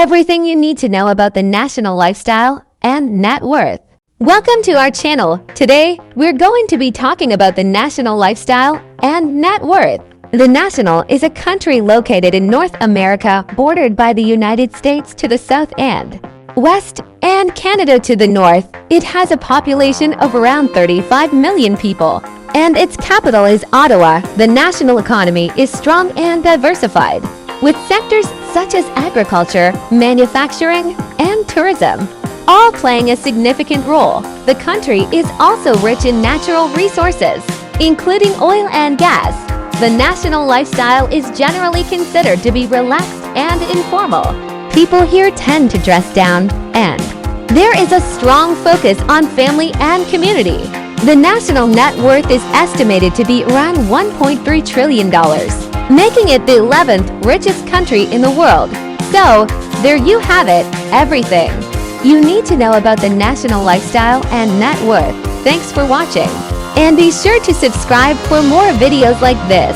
everything you need to know about the national lifestyle and net worth. Welcome to our channel. Today, we're going to be talking about the national lifestyle and net worth. The national is a country located in North America, bordered by the United States to the south and west and Canada to the north. It has a population of around 35 million people, and its capital is Ottawa. The national economy is strong and diversified, with sectors such as agriculture, manufacturing, and tourism, all playing a significant role. The country is also rich in natural resources, including oil and gas. The national lifestyle is generally considered to be relaxed and informal. People here tend to dress down, and there is a strong focus on family and community. The national net worth is estimated to be around $1.3 trillion, making it the 11th richest country in the world. So, there you have it, everything you need to know about the national lifestyle and net worth. Thanks for watching, and be sure to subscribe for more videos like this.